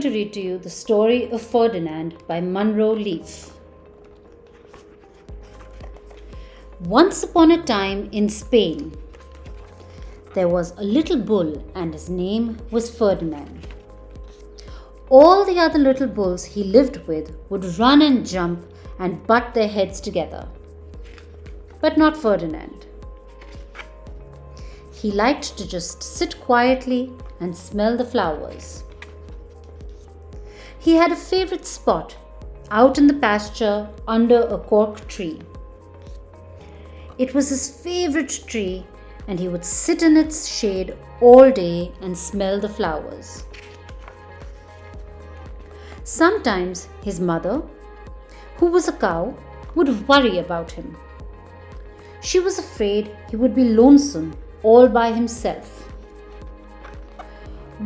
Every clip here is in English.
going to read to you the story of Ferdinand by Munro Leaf. Once upon a time in Spain, there was a little bull and his name was Ferdinand. All the other little bulls he lived with would run and jump and butt their heads together. But not Ferdinand. He liked to just sit quietly and smell the flowers. He had a favorite spot out in the pasture under a cork tree. It was his favorite tree, and he would sit in its shade all day and smell the flowers. Sometimes his mother, who was a cow, would worry about him. She was afraid he would be lonesome all by himself.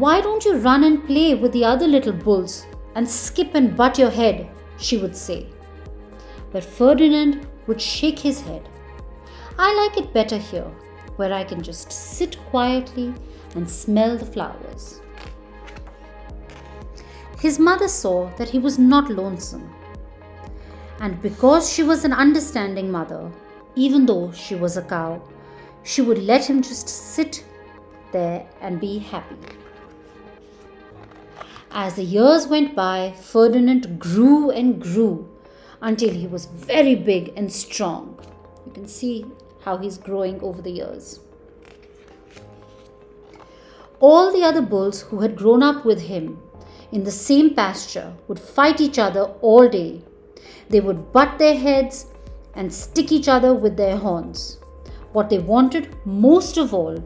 "Why don't you run and play with the other little bulls and skip and butt your head?" she would say. But Ferdinand would shake his head. "I like it better here, where I can just sit quietly and smell the flowers." His mother saw that he was not lonesome. And because she was an understanding mother, even though she was a cow, she would let him just sit there and be happy. As the years went by, Ferdinand grew and grew until he was very big and strong. You can see how he's growing over the years. All the other bulls who had grown up with him in the same pasture would fight each other all day. They would butt their heads and stick each other with their horns. What they wanted most of all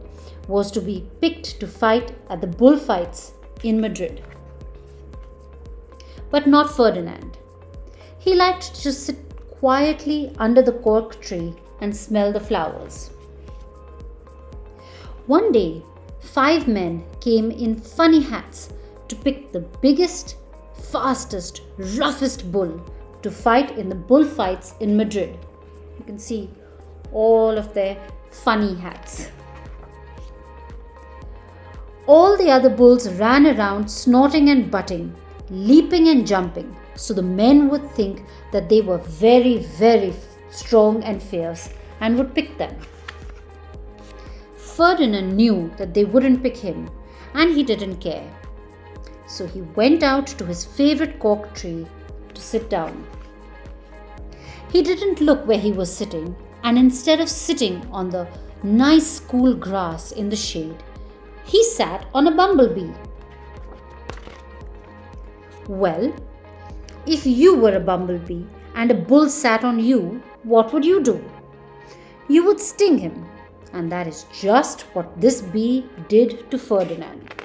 was to be picked to fight at the bullfights in Madrid. But not Ferdinand. He liked to just sit quietly under the cork tree and smell the flowers. One day, 5 men came in funny hats to pick the biggest, fastest, roughest bull to fight in the bullfights in Madrid. You can see all of their funny hats. All the other bulls ran around snorting and butting, leaping and jumping, so the men would think that they were very, very strong and fierce and would pick them. Ferdinand knew that they wouldn't pick him, and he didn't care. So he went out to his favorite cork tree to sit down. He didn't look where he was sitting, and instead of sitting on the nice cool grass in the shade, he sat on a bumblebee. Well, if you were a bumblebee and a bull sat on you, what would you do? You would sting him, and that is just what this bee did to Ferdinand.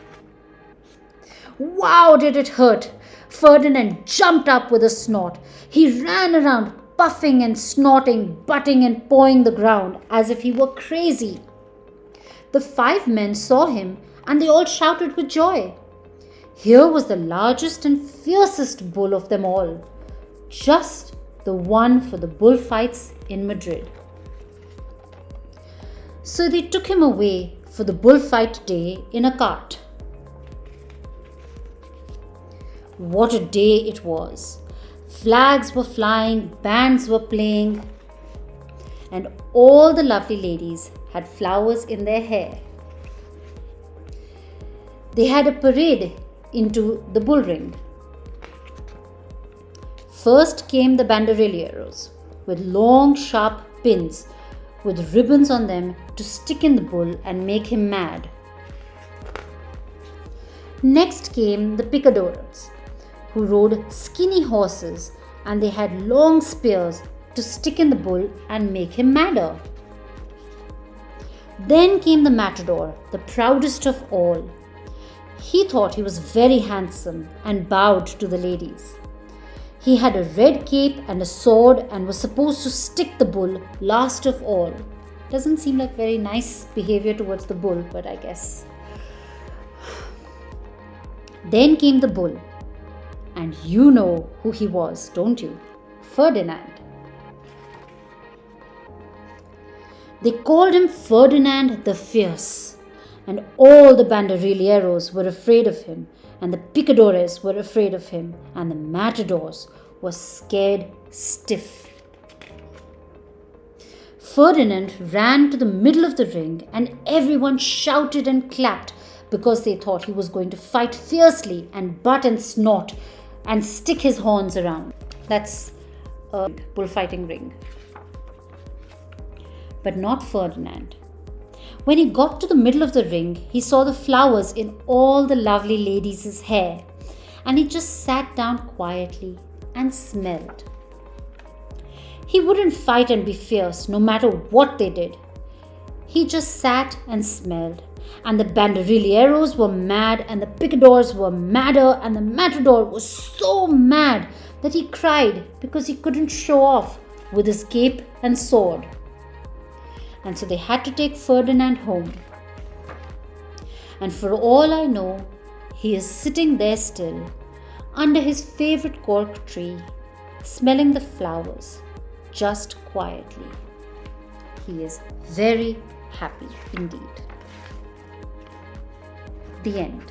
Wow, did it hurt! Ferdinand jumped up with a snort. He ran around, puffing and snorting, butting and pawing the ground as if he were crazy. The 5 men saw him and they all shouted with joy. Here was the largest and fiercest bull of them all, just the one for the bullfights in Madrid. So they took him away for the bullfight day in a cart. What a day it was! Flags were flying, bands were playing, and all the lovely ladies had flowers in their hair. They had a parade into the bull ring. First came the banderilleros with long sharp pins with ribbons on them to stick in the bull and make him mad. Next came the picadores, who rode skinny horses, and they had long spears to stick in the bull and make him madder. Then came the matador, the proudest of all. He thought he was very handsome and bowed to the ladies. He had a red cape and a sword and was supposed to stick the bull last of all. Doesn't seem like very nice behavior towards the bull, but I guess. Then came the bull. And you know who he was, don't you? Ferdinand. They called him Ferdinand the Fierce, and all the banderilleros were afraid of him and the picadores were afraid of him, and the matadors were scared stiff. Ferdinand ran to the middle of the ring, and everyone shouted and clapped because they thought he was going to fight fiercely and butt and snort and stick his horns around. That's a bullfighting ring. But not Ferdinand. When he got to the middle of the ring, he saw the flowers in all the lovely ladies' hair, and he just sat down quietly and smelled. He wouldn't fight and be fierce no matter what they did. He just sat and smelled, and the banderilleros were mad, and the picadors were madder, and the matador was so mad that he cried because he couldn't show off with his cape and sword. And so they had to take Ferdinand home. And for all I know, he is sitting there still, under his favorite cork tree, smelling the flowers, just quietly. He is very happy indeed. The end.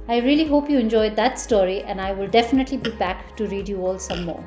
I really hope you enjoyed that story, and I will definitely be back to read you all some more.